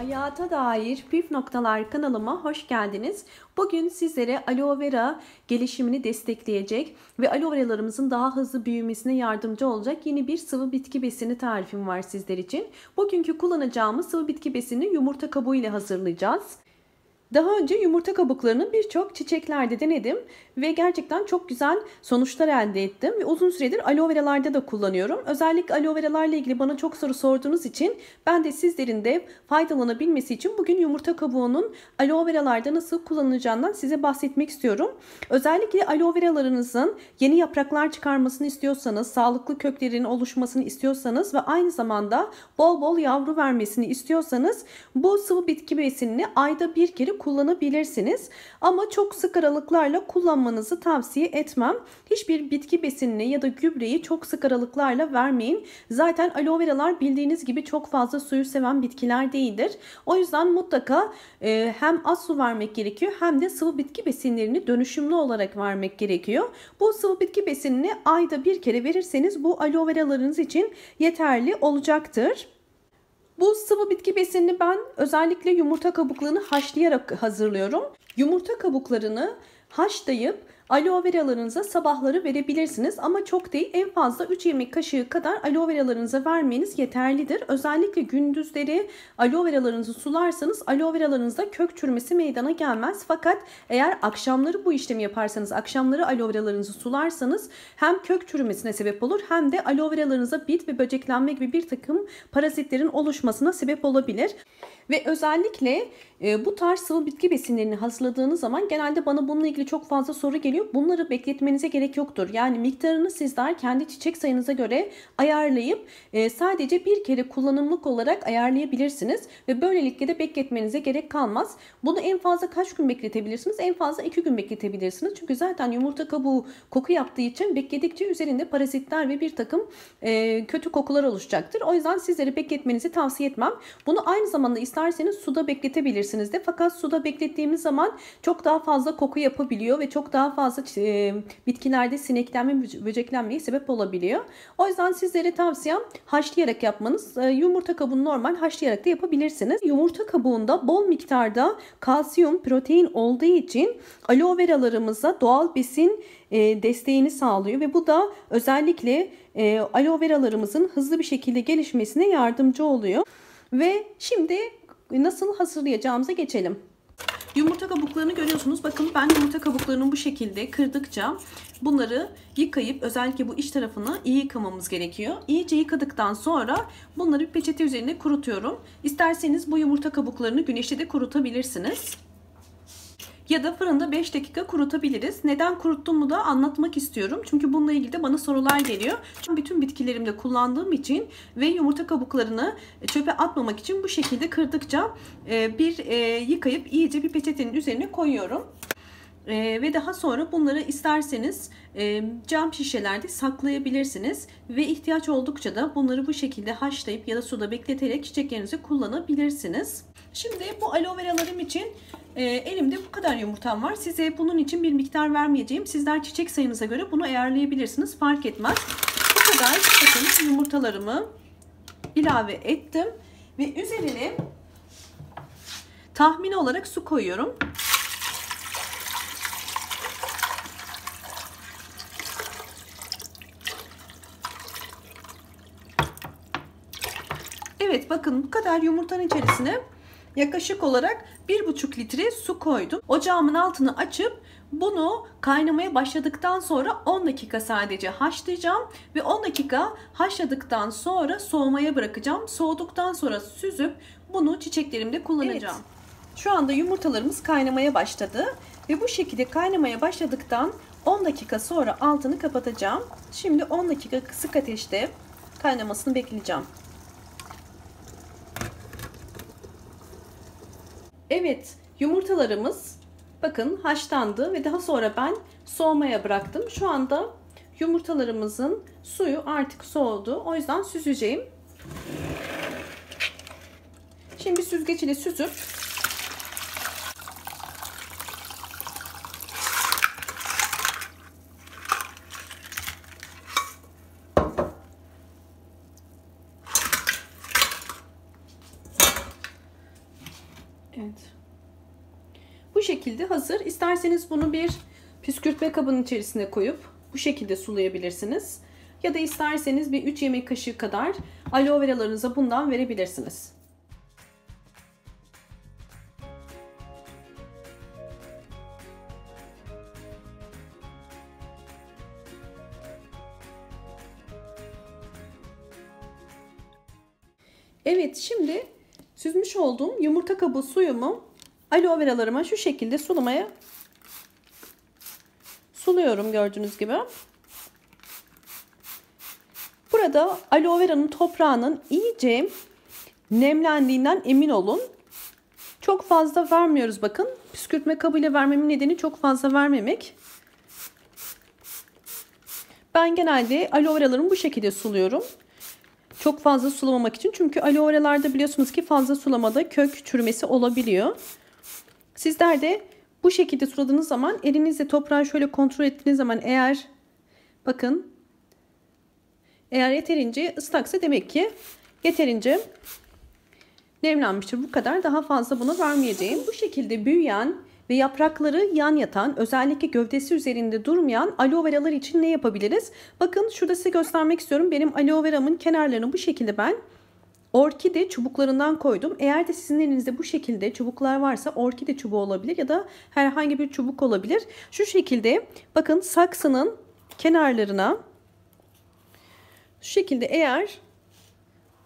Hayata dair püf noktalar kanalıma hoş geldiniz. Bugün sizlere aloe vera gelişimini destekleyecek ve aloe veralarımızın daha hızlı büyümesine yardımcı olacak yeni bir sıvı bitki besini tarifim var sizler için. Bugünkü kullanacağımız sıvı bitki besini yumurta kabuğu ile hazırlayacağız. Daha önce yumurta kabuklarını birçok çiçeklerde denedim ve gerçekten çok güzel sonuçlar elde ettim. Ve uzun süredir aloe veralarda da kullanıyorum. Özellikle aloe veralarla ilgili bana çok soru sorduğunuz için ben de sizlerin de faydalanabilmesi için bugün yumurta kabuğunun aloe veralarda nasıl kullanılacağından size bahsetmek istiyorum. Özellikle aloe veralarınızın yeni yapraklar çıkarmasını istiyorsanız, sağlıklı köklerin oluşmasını istiyorsanız ve aynı zamanda bol bol yavru vermesini istiyorsanız bu sıvı bitki besinini ayda bir kere kullanabilirsiniz. Ama çok sık aralıklarla kullanmanızı tavsiye etmem. Hiçbir bitki besinini ya da gübreyi çok sık aralıklarla vermeyin. Zaten aloe veralar bildiğiniz gibi çok fazla suyu seven bitkiler değildir. O yüzden mutlaka hem az su vermek gerekiyor hem de sıvı bitki besinlerini dönüşümlü olarak vermek gerekiyor. Bu sıvı bitki besinini ayda bir kere verirseniz bu aloe veralarınız için yeterli olacaktır. Bu sıvı bitki besinini ben özellikle yumurta kabuklarını haşlayarak hazırlıyorum. Yumurta kabuklarını haşlayıp aloe veralarınıza sabahları verebilirsiniz ama çok değil, en fazla 3 yemek kaşığı kadar aloe veralarınıza vermeniz yeterlidir. Özellikle gündüzleri aloe veralarınızı sularsanız aloe veralarınızda kök çürümesi meydana gelmez. Fakat eğer akşamları bu işlemi yaparsanız, akşamları aloe veralarınızı sularsanız hem kök çürümesine sebep olur hem de aloe veralarınıza bit ve böceklenme gibi bir takım parazitlerin oluşmasına sebep olabilir. Ve özellikle bu tarz sıvı bitki besinlerini hazırladığınız zaman genelde bana bununla ilgili çok fazla soru geliyor. Bunları bekletmenize gerek yoktur. Yani miktarını sizler kendi çiçek sayınıza göre ayarlayıp sadece bir kere kullanımlık olarak ayarlayabilirsiniz. Ve böylelikle de bekletmenize gerek kalmaz. Bunu en fazla kaç gün bekletebilirsiniz? En fazla 2 gün bekletebilirsiniz. Çünkü zaten yumurta kabuğu koku yaptığı için bekledikçe üzerinde parazitler ve bir takım kötü kokular oluşacaktır. O yüzden sizlere bekletmenizi tavsiye etmem. Bunu aynı zamanda isterseniz suda bekletebilirsiniz de. Fakat suda beklettiğimiz zaman çok daha fazla koku yapabiliyor ve çok daha fazla bitkilerde sineklenme, böceklenmeye sebep olabiliyor. O yüzden sizlere tavsiyem haşlayarak yapmanız. Yumurta kabuğunu normal haşlayarak da yapabilirsiniz. Yumurta kabuğunda bol miktarda kalsiyum, protein olduğu için aloe veralarımıza doğal besin desteğini sağlıyor ve bu da özellikle aloe veralarımızın hızlı bir şekilde gelişmesine yardımcı oluyor. Ve şimdi nasıl hazırlayacağımıza geçelim. Yumurta kabuklarını görüyorsunuz. Bakın ben yumurta kabuklarını bu şekilde kırdıkça bunları yıkayıp özellikle bu iç tarafını iyi yıkamamız gerekiyor. İyice yıkadıktan sonra bunları bir peçete üzerine kurutuyorum. İsterseniz bu yumurta kabuklarını güneşte de kurutabilirsiniz. Ya da fırında 5 dakika kurutabiliriz. Neden kuruttuğumu da anlatmak istiyorum. Çünkü bununla ilgili de bana sorular geliyor. Bütün bitkilerimde kullandığım için ve yumurta kabuklarını çöpe atmamak için bu şekilde kırdıkça yıkayıp iyice bir peçetenin üzerine koyuyorum. Ve daha sonra bunları isterseniz cam şişelerde saklayabilirsiniz. Ve ihtiyaç oldukça da bunları bu şekilde haşlayıp ya da suda bekleterek çiçeklerinize kullanabilirsiniz. Şimdi bu aloe veralarım için elimde bu kadar yumurtam var. Size bunun için bir miktar vermeyeceğim. Sizler çiçek sayınıza göre bunu ayarlayabilirsiniz. Fark etmez. Bu kadar bakın yumurtalarımı ilave ettim. Ve üzerine tahmini olarak su koyuyorum. Evet, bakın bu kadar yumurtanın içerisine yaklaşık olarak 1,5 litre su koydum. Ocağımın altını açıp bunu kaynamaya başladıktan sonra 10 dakika sadece haşlayacağım ve 10 dakika haşladıktan sonra soğumaya bırakacağım. Soğuduktan sonra süzüp bunu çiçeklerimde kullanacağım. Evet. Şu anda yumurtalarımız kaynamaya başladı ve bu şekilde kaynamaya başladıktan 10 dakika sonra altını kapatacağım. Şimdi 10 dakika kısık ateşte kaynamasını bekleyeceğim. Evet, yumurtalarımız bakın haşlandı ve daha sonra ben soğumaya bıraktım. Şu anda yumurtalarımızın suyu artık soğudu. O yüzden süzeceğim. Şimdi süzgeç ile süzüp şekilde hazır. İsterseniz bunu bir püskürtme kabının içerisine koyup bu şekilde sulayabilirsiniz. Ya da isterseniz bir 3 yemek kaşığı kadar aloe veralarınıza bundan verebilirsiniz. Evet, şimdi süzmüş olduğum yumurta kabuğu suyumu aloe veralarıma şu şekilde suluyorum gördüğünüz gibi. Burada aloe vera'nın toprağının iyice nemlendiğinden emin olun. Çok fazla vermiyoruz bakın. Püskürtme kabıyla vermemin nedeni çok fazla vermemek. Ben genelde aloe veralarımı bu şekilde suluyorum. Çok fazla sulamamak için. Çünkü aloe veralarda biliyorsunuz ki fazla sulamada kök çürümesi olabiliyor. Sizler de bu şekilde suladığınız zaman elinizle toprağı şöyle kontrol ettiğiniz zaman eğer yeterince ıslaksa demek ki yeterince nemlenmiştir. Bu kadar, daha fazla bunu vermeyeceğim. Bu şekilde büyüyen ve yaprakları yan yatan, özellikle gövdesi üzerinde durmayan aloe veralar için ne yapabiliriz? Bakın şurada size göstermek istiyorum. Benim aloe veramın kenarlarını bu şekilde ben orkide çubuklarından koydum. Eğer de sizin elinizde bu şekilde çubuklar varsa orkide çubuğu olabilir ya da herhangi bir çubuk olabilir. Şu şekilde bakın saksının kenarlarına şu şekilde eğer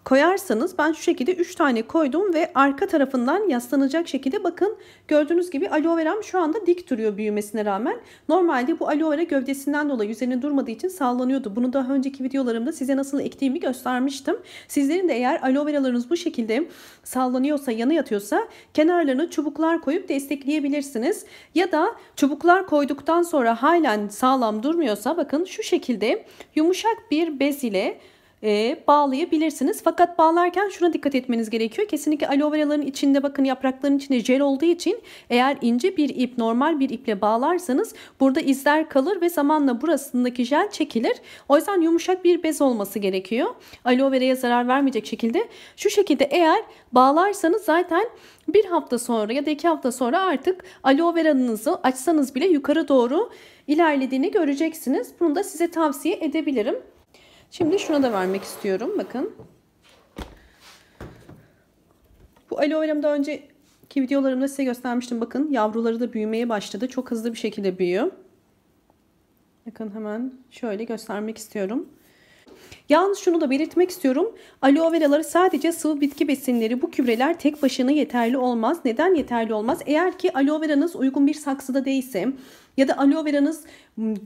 koyarsanız, ben şu şekilde 3 tane koydum ve arka tarafından yaslanacak şekilde bakın gördüğünüz gibi aloe veram şu anda dik duruyor büyümesine rağmen. Normalde bu aloe vera gövdesinden dolayı üzerine durmadığı için sallanıyordu. Bunu daha önceki videolarımda size nasıl ektiğimi göstermiştim. Sizlerin de eğer aloe veralarınız bu şekilde sallanıyorsa, yana yatıyorsa kenarlarına çubuklar koyup destekleyebilirsiniz. Ya da çubuklar koyduktan sonra halen sağlam durmuyorsa bakın şu şekilde yumuşak bir bez ile bağlayabilirsiniz. Fakat bağlarken şuna dikkat etmeniz gerekiyor. Kesinlikle aloe veraların içinde bakın yaprakların içinde jel olduğu için eğer ince bir ip, normal bir iple bağlarsanız burada izler kalır ve zamanla burasındaki jel çekilir. O yüzden yumuşak bir bez olması gerekiyor. Aloe veraya zarar vermeyecek şekilde. Şu şekilde eğer bağlarsanız zaten bir hafta sonra ya da 2 hafta sonra artık aloe veranızı açsanız bile yukarı doğru ilerlediğini göreceksiniz. Bunu da size tavsiye edebilirim. Şimdi şuna da vermek istiyorum. Bakın. Bu aloe veramı daha önceki videolarımda size göstermiştim. Bakın yavruları da büyümeye başladı. Çok hızlı bir şekilde büyüyor. Bakın hemen şöyle göstermek istiyorum. Yalnız şunu da belirtmek istiyorum. Aloe veraları sadece sıvı bitki besinleri, bu gübreler tek başına yeterli olmaz. Neden yeterli olmaz? Eğer ki aloe veranız uygun bir saksıda değilse ya da aloe veranız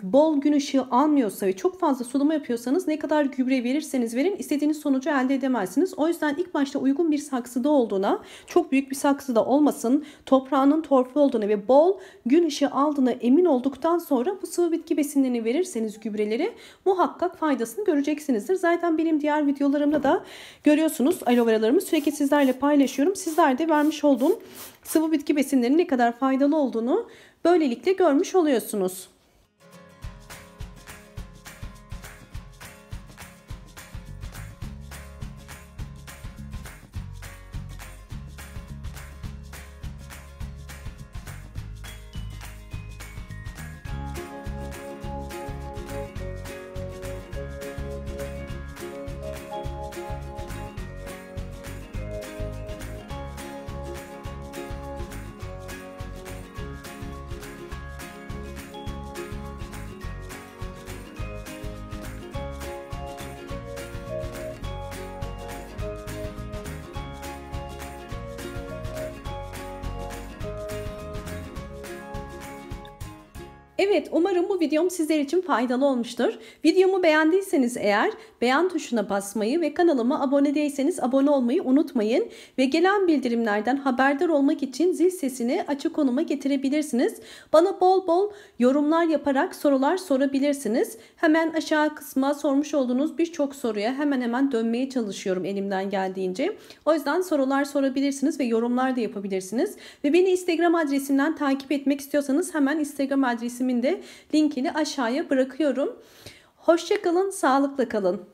bol gün ışığı almıyorsa ve çok fazla sulama yapıyorsanız ne kadar gübre verirseniz verin istediğiniz sonucu elde edemezsiniz. O yüzden ilk başta uygun bir saksıda olduğuna, çok büyük bir saksıda olmasın, toprağının torfu olduğuna ve bol gün ışığı aldığına emin olduktan sonra bu sıvı bitki besinlerini verirseniz gübreleri muhakkak faydasını göreceksinizdir. Zaten benim diğer videolarımda da görüyorsunuz aloe veralarımı sürekli sizlerle paylaşıyorum. Sizler de vermiş olduğum sıvı bitki besinlerinin ne kadar faydalı olduğunu böylelikle görmüş oluyorsunuz. Evet, umarım bu videom sizler için faydalı olmuştur. Videomu beğendiyseniz eğer beğen tuşuna basmayı ve kanalıma abone değilseniz abone olmayı unutmayın. Ve gelen bildirimlerden haberdar olmak için zil sesini açık konuma getirebilirsiniz. Bana bol bol yorumlar yaparak sorular sorabilirsiniz. Hemen aşağı kısma sormuş olduğunuz birçok soruya hemen dönmeye çalışıyorum elimden geldiğince. O yüzden sorular sorabilirsiniz ve yorumlar da yapabilirsiniz. Ve beni Instagram adresimden takip etmek istiyorsanız hemen Instagram adresimin de linkini aşağıya bırakıyorum. Hoşça kalın, sağlıkla kalın.